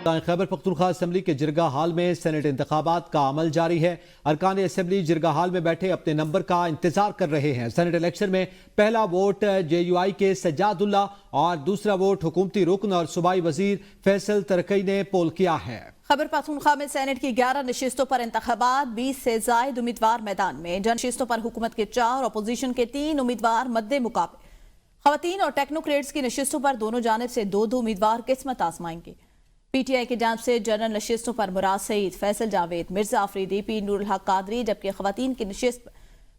Khyber Pakhtunkhwa assembly کے جرگہ hall میں Saint انتخابات کا عمل جاری ہے۔ ارکان اسمبلی جرگہ ہال میں بیٹھے اپنے نمبر کا انتظار کر رہے ہیں۔ سینٹ الیکشن میں پہلا ووٹ جے یو آئی کے سجاد اللہ اور دوسرا ووٹ حکومتی رکن اور صوبائی وزیر فیصل ترکی نے پول کیا ہے۔ خیبر پختونخوا میں سینٹ کی 11 نشستوں پر انتخابات، 20 سے زائد امیدوار میدان میں۔ جن نشستوں پر حکومت کے 4 اپوزیشن کے 3 امیدوار مد مقابل۔ خواتین اور ٹیکنوکریٹس کی نشستوں پر دونوں جانب سے 2 امیدوار قسمت آزمائیں گے۔ پی ٹی آئی کی جانب سے جنرل نشستوں پر مراد سعید، فیصل جاوید، مرزا آفریدی، پیر نور الحق قادری، جبکہ خواتین کی نشست پر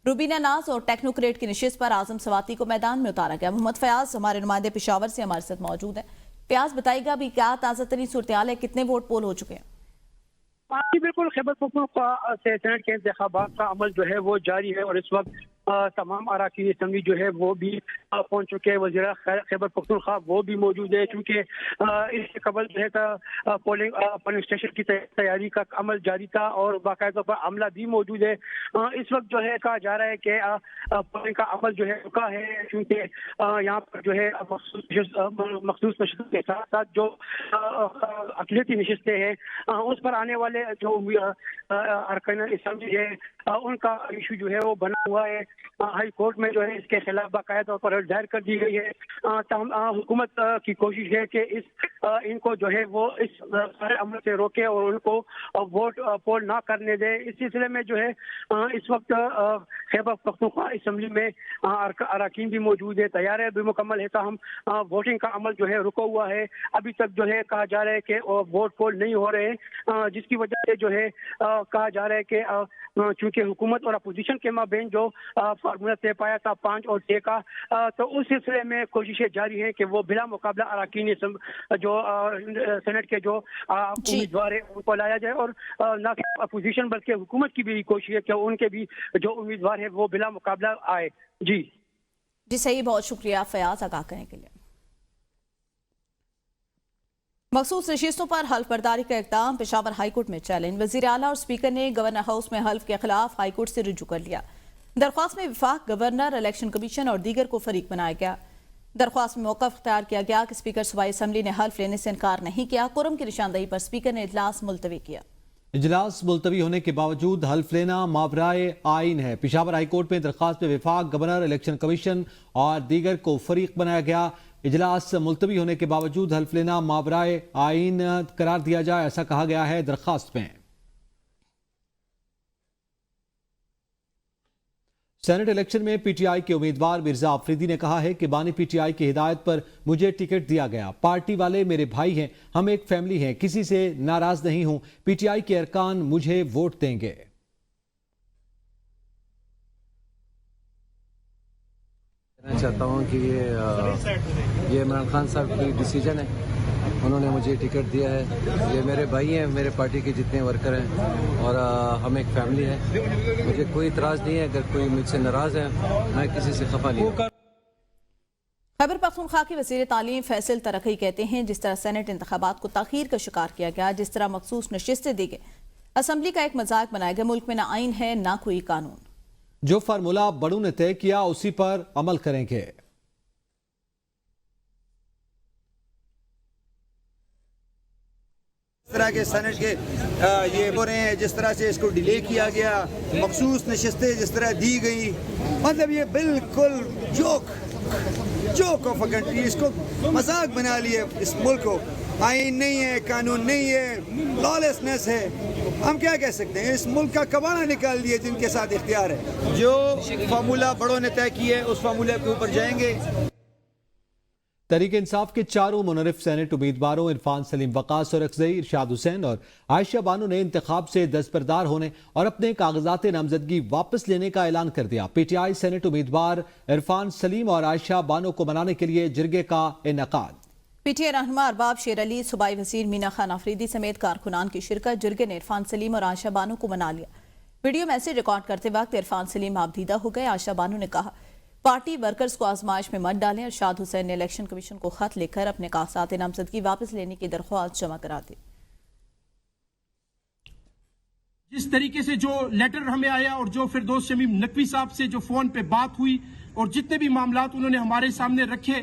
روبینہ ناز اور ٹیکنوکریٹ کی نشست پر اعظم سواتی کو میدان میں اتارا گیا۔ محمد فیاض ہمارے نمائندے پشاور سے ہمارے ساتھ موجود ہیں۔ فیاض بتائیے گا بھی کیا تازہ ترین صورتحال ہے، کتنے ووٹ پول ہو چکے ہیں؟ جی بالکل، خیبر پختونخوا سے سینٹ کے انتخابات کا عمل جو ہے وہ جاری ہے اور اس وقت تمام اراکین اسمبلی جو ہے وہ بھی پہنچ چکے ہیں۔ وزیر خیبر پختونخوا وہ بھی موجود ہے، چونکہ اس سے قبل جو ہے پولنگ اسٹیشن کی تیاری کا عمل جاری تھا اور باقاعدہ پر عملہ بھی موجود ہے۔ اس وقت جو ہے کہا جا رہا ہے کہ پولنگ کا عمل جو ہے رکا ہے، چونکہ یہاں پر جو ہے مخصوص نشستوں کے ساتھ ساتھ جو اقلیتی نشستیں ہیں اس پر آنے والے جو ارکان اسمبلی ہے ان کا ایشو جو ہے وہ بنا ہوا ہے۔ ہائی کورٹ میں جو ہے اس کے خلاف باقاعدہ طور پر دائر کر دی گئی ہے۔ حکومت کی کوشش ہے کہ ان کو جو ہے وہ اس سارے عمل سے روکے اور ان کو ووٹ پول نہ کرنے دے۔ اس سلسلے میں جو ہے اس وقت خیبر پختونخوا اسمبلی میں اراکین بھی موجود ہے، تیار بھی مکمل ہے، تاہم ووٹنگ کا عمل جو ہے رکا ہوا ہے۔ ابھی تک جو ہے کہا جا رہا ہے کہ ووٹ پول نہیں ہو رہے ہیں، جس کی وجہ سے جو ہے کہا جا رہا ہے کہ چونکہ حکومت اور اپوزیشن کے مابین جو فارمولا طے پایا تھا 5 اور 6 کا، تو اس سلسلے میں کوششیں جاری ہیں کہ وہ بلا مقابلہ اراکین جو سینٹ کے جو امیدوار ہیں ان کو لایا جائے، اور نہ صرف اپوزیشن بلکہ حکومت کی بھی کوشش ہے کہ ان کے بھی جو امیدوار ہیں وہ بلا مقابلہ آئے۔ جی صحیح، بہت شکریہ فیاض آگاہ کرنے کے لیے۔ مخصوص نشستوں پر حلف برداری کا اقدام، پشاور ہائی کورٹ میں چیلنج۔ وزیر اعلیٰ اور اسپیکر نے گورنر ہاؤس میں حلف کے خلاف ہائی کورٹ سے رجوع کر لیا۔ درخواست میں وفاق، گورنر، الیکشن کمیشن اور دیگر کو فریق بنایا گیا۔ درخواست میں موقف اختیار کیا گیا کہ اسپیکر صوبائی اسمبلی نے حلف لینے سے انکار نہیں کیا۔ قرم کی نشاندہی پر اسپیکر نے اجلاس ملتوی کیا۔ اجلاس ملتوی ہونے کے باوجود حلف لینا ماورائے آئین ہے۔ پشاور ہائی کورٹ میں درخواست میں وفاق، گورنر، الیکشن کمیشن اور دیگر کو فریق بنایا گیا۔ اجلاس ملتوی ہونے کے باوجود حلف لینا ماورائے آئین قرار دیا جائے، ایسا کہا گیا ہے درخواست میں۔ سینٹ الیکشن میں پی ٹی آئی کے امیدوار مرزا آفریدی نے کہا ہے کہ بانی پی ٹی آئی کی ہدایت پر مجھے ٹکٹ دیا گیا۔ پارٹی والے میرے بھائی ہیں، ہم ایک فیملی ہیں، کسی سے ناراض نہیں ہوں۔ پی ٹی آئی کے ارکان مجھے ووٹ دیں گے۔ کہنا چاہتا ہوں کہ یہ عمران خان صاحب کی ڈیسیجن ہے، انہوں نے مجھے ٹکٹ دیا ہے۔ یہ میرے بھائی ہیں، میرے پارٹی کے جتنے ورکر ہیں، اور ہم ایک فیملی ہے۔ مجھے کوئی اعتراض نہیں ہے، اگر کوئی مجھ سے ناراض ہے میں کسی سے خفا نہیں ہوں۔ خیبر پختونخوا کے وزیر تعلیم فیصل ترکی کہتے ہیں جس طرح سینٹ انتخابات کو تاخیر کا شکار کیا گیا، جس طرح مخصوص نشستیں دی گئی، اسمبلی کا ایک مذاق بنایا گیا، ملک میں نہ آئین ہے نہ کوئی قانون۔ جو فارمولا بڑوں نے طے کیا اسی پر عمل کریں گے۔ جس طرح کے سینٹ کے یہ ہو رہے ہیں، جس طرح سے اس کو ڈیلے کیا گیا، مخصوص نشستیں جس طرح دی گئی، مطلب یہ بالکل جوک آف اے کنٹری، اس کو مذاق بنا لیے اس ملک کو۔ آئین نہیں ہے، قانون نہیں ہے، لالیسنس ہے، ہم کیا کہہ سکتے ہیں؟ اس ملک کا کباڑہ نکال دیے جن کے ساتھ اختیار ہے۔ جو فارمولا بڑوں نے طے کی ہے اس فارمولے کے اوپر جائیں گے۔ تحریک انصاف کے 4 منرف سینٹ امیدواروں عرفان سلیم وقاص اور اکزئی، ارشاد حسین اور عائشہ بانو نے انتخاب سے دستبردار ہونے اور اپنے کاغذات نامزدگی واپس لینے کا اعلان کر دیا۔ پی ٹی آئی سینٹ امیدوار عرفان سلیم اور عائشہ بانو کو منانے کے لیے جرگے کا انعقاد۔ پی ٹی آئی رہنما ارباب شیر علی، صوبائی وزیر مینا خان آفریدی سمیت کارکنان کی شرکت۔ جرگے نے عرفان سلیم اور عائشہ بانو کو منا لیا۔ ویڈیو میسج ریکارڈ کرتے وقت عرفان سلیم آبدیدہ ہو گئے۔ عائشہ بانو نے کہا پارٹی ورکرز کو آزمائش میں مت ڈالیں۔ ارشاد حسین نے الیکشن کمیشن کو خط لکھ کر اپنے کاغذات نامزدگی واپس لینے کی درخواست جمع کرا دی۔ جس طریقے سے جو لیٹر ہمیں آیا اور جو فردوس شمیم نقوی صاحب سے جو فون پہ بات ہوئی اور جتنے بھی معاملات انہوں نے ہمارے سامنے رکھے،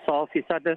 100%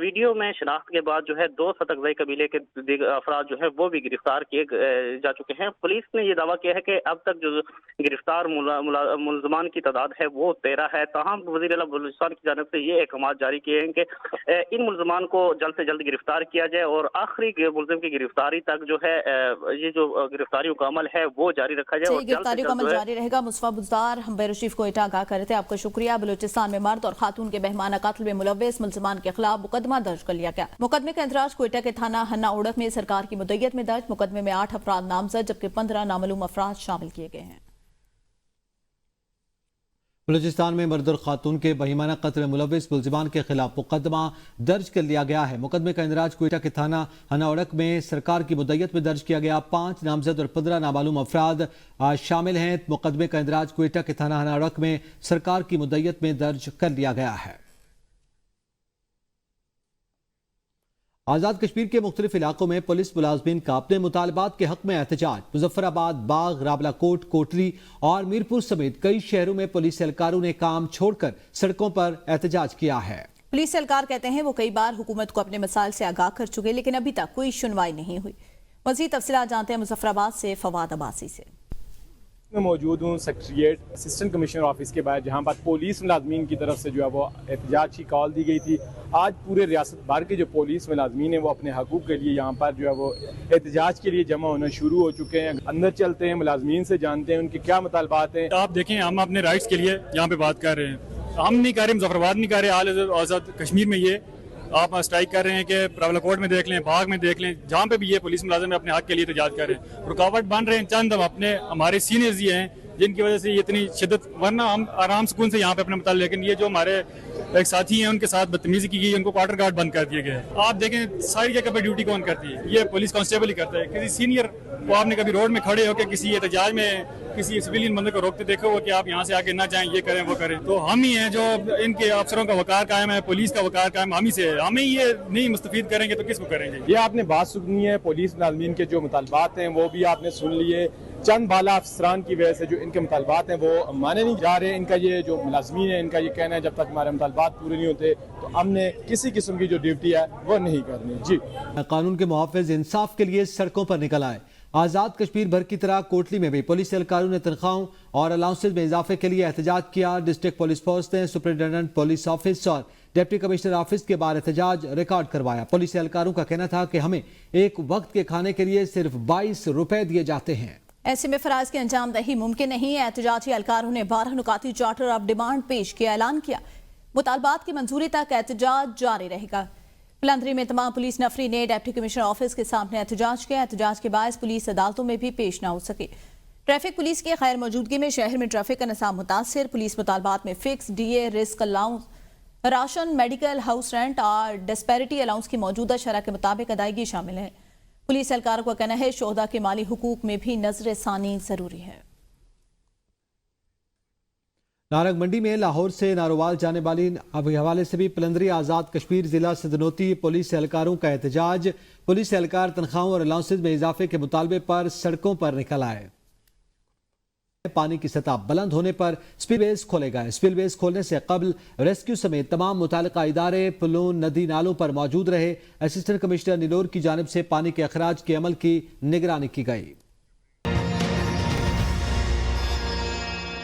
ویڈیو میں شناخت کے بعد جو ہے 2 ستکزئی قبیلے کے افراد جو ہے وہ بھی گرفتار کیے جا چکے ہیں. پولیس نے یہ دعویٰ کیا ہے کہ اب تک جو گرفتار ملزمان کی تعداد ہے وہ 13 ہے. تاہم وزیر اعلیٰ بلوچستان کی جانب سے یہ احکامات جاری کیے ہیں کہ ان ملزمان کو جلد سے جلد گرفتار کیا جائے اور آخری ملزم کی گرفتاری تک جو ہے یہ جو گرفتاریوں کا عمل ہے وہ جاری رکھا جائے. اور گرفتاریوں کا عمل جاری رہے گا. مصطفیٰ بزدار ہم بیرو شریف کو آگاہ کر رہے تھے. آپ کا شکریہ. بلوچستان میں مرد اور خاتون کے بہمانہ قتل میں ملوث ملزمان کے خلاف مقدمہ درج کر لیا گیا. مقدمے کا اندراج کوئٹہ کے تھانہ ہنا اوڑک میں سرکار کی مدعیت میں درج. مقدمے میں 8 افراد نامزد جبکہ 15 نامعلوم افراد شامل کیے گئے ہیں. بلوچستان میں مرد اور خاتون کے بہیمانہ قتل میں ملوث ملزمان کے خلاف مقدمہ درج کر لیا گیا ہے. مقدمے کا اندراج کوئٹہ کے تھانہ ہنا اوڑک میں سرکار کی مدعیت میں درج کیا گیا. 5 نامزد اور 15 نامعلوم افراد شامل ہیں. مقدمے کا اندراج کوئٹہ کے تھانہ ہنا اوڑک میں سرکار کی مدعیت میں درج کر لیا گیا ہے. آزاد کشمیر کے مختلف علاقوں میں پولیس ملازمین کا اپنے مطالبات کے حق میں احتجاج. مظفر آباد، باغ، رابلہ کوٹ، کوٹری اور میرپور سمیت کئی شہروں میں پولیس اہلکاروں نے کام چھوڑ کر سڑکوں پر احتجاج کیا ہے. پولیس اہلکار کہتے ہیں وہ کئی بار حکومت کو اپنے مسائل سے آگاہ کر چکے لیکن ابھی تک کوئی سنوائی نہیں ہوئی. مزید تفصیلات جانتے ہیں مظفر آباد سے فواد عباسی سے. میں موجود ہوں سیکریٹریٹ اسسٹنٹ کمشنر آفس کے باہر جہاں پر پولیس ملازمین کی طرف سے جو ہے وہ احتجاج کی کال دی گئی تھی. آج پورے ریاست بھر کے جو پولیس ملازمین ہیں وہ اپنے حقوق کے لیے یہاں پر جو ہے وہ احتجاج کے لیے جمع ہونا شروع ہو چکے ہیں. اندر چلتے ہیں، ملازمین سے جانتے ہیں ان کے کیا مطالبات ہیں. آپ دیکھیں ہم اپنے رائٹس کے لیے یہاں پہ بات کر رہے ہیں. ہم نہیں کر رہے مظفر آباد نہیں کر رہے، آزاد کشمیر میں یہ آپ اسٹرائک کر رہے ہیں کہ راولہ کوٹ میں دیکھ لیں، باغ میں دیکھ لیں، جہاں پہ بھی یہ پولیس ملازم اپنے حق کے لیے احتجاج کر رہے ہیں. رکاوٹ بن رہے ہیں چند ہمارے سینئرز یہ ہیں جن کی وجہ سے یہ اتنی شدت، ورنہ ہم آرام سکون سے یہاں پہ اپنے مطالبہ، لیکن یہ جو ہمارے ایک ساتھی ہیں ان کے ساتھ بدتمیزی کی گئی، ان کو کوارٹر گارڈ بند کر دیے گئے. آپ دیکھیں ساری جگہ پہ ڈیوٹی کون کرتی ہے؟ یہ پولیس کانسٹیبل ہی کرتا ہے. کسی سینئر کو آپ نے کبھی روڈ میں کھڑے ہو کے کسی احتجاج میں کسی سویلین بندے کو روکتے دیکھا ہو کہ آپ یہاں سے آگے نہ جائیں، یہ کریں وہ کریں؟ تو ہم ہی ہیں جو ان کے افسروں کا وقار قائم ہے، پولیس کا وقار قائم ہم ہی سے ہے. ہمیں یہ نہیں مستفید کریں گے تو کس کو کریں گے؟ یہ آپ نے بات سنی ہے، پولیس ملازمین کے جو مطالبات ہیں وہ بھی آپ نے سن لیے. چند بالا افسران کی وجہ سے جو ان کے مطالبات ہیں وہ مانے نہیں جا رہے. ان کا یہ جو ملازمین ہیں ان کا یہ کہنا ہے جب تک ہمارے مطالبات پورے نہیں ہوتے تو ہم نے کسی قسم کی جو ڈیوٹی ہے وہ نہیں کرنی. جی قانون کے محافظ انصاف کے لیے سڑکوں پر نکل آئے. آزاد کشمیر بھر کی طرح کوٹلی میں بھی پولیس اہلکاروں نے تنخواہوں اور الاؤنسز میں اضافے کے لیے احتجاج کیا. ڈسٹرکٹ پولیس فورس نے سپرنٹینڈنٹ پولیس آفس اور ڈپٹی کمشنر آفس کے باہر احتجاج ریکارڈ کروایا. پولیس اہلکاروں کا کہنا تھا کہ ہمیں ایک وقت کے کھانے کے لیے صرف 22 روپے دیے جاتے ہیں. ایسے میں فرائض کی انجام دہی ممکن نہیں ہے. احتجاجی اہلکاروں نے 12 نکاتی چارٹر آف ڈیمانڈ پیش کیا. اعلان کیا مطالبات کی منظوری تک احتجاج جاری رہے گا. پلندری میں تمام پولیس نفری نے ڈپٹی کمشنر آفس کے سامنے احتجاج کیا. احتجاج کے باعث پولیس عدالتوں میں بھی پیش نہ ہو سکے. ٹریفک پولیس کی غیر موجودگی میں شہر میں ٹریفک کا نظام متاثر. پولیس مطالبات میں fix D A, risk allowance, ration, medical, house rent اور ڈسپیرٹی الاؤنس کی موجودہ شرح کے مطابق ادائیگی شامل ہے. پولیس اہلکاروں کا کہنا ہے شہدا کے مالی حقوق میں بھی نظر ثانی ضروری ہے. نارنگ منڈی میں لاہور سے ناروال جانے والی حوالے سے بھی پلندری آزاد کشمیر ضلع سدنوتی پولیس اہلکاروں کا احتجاج. پولیس اہلکار تنخواہوں اور الاؤنسز میں اضافے کے مطالبے پر سڑکوں پر نکل آئے. پانی کی سطح بلند ہونے پر سپل ویز کھولے گئے. سپل ویز کھولنے سے قبل ریسکیو سمیت تمام متعلقہ ادارے پلوں، ندی نالوں پر موجود رہے. اسسٹنٹ کمشنر نیلور کی جانب سے پانی کے اخراج کے عمل کی نگرانی کی گئی.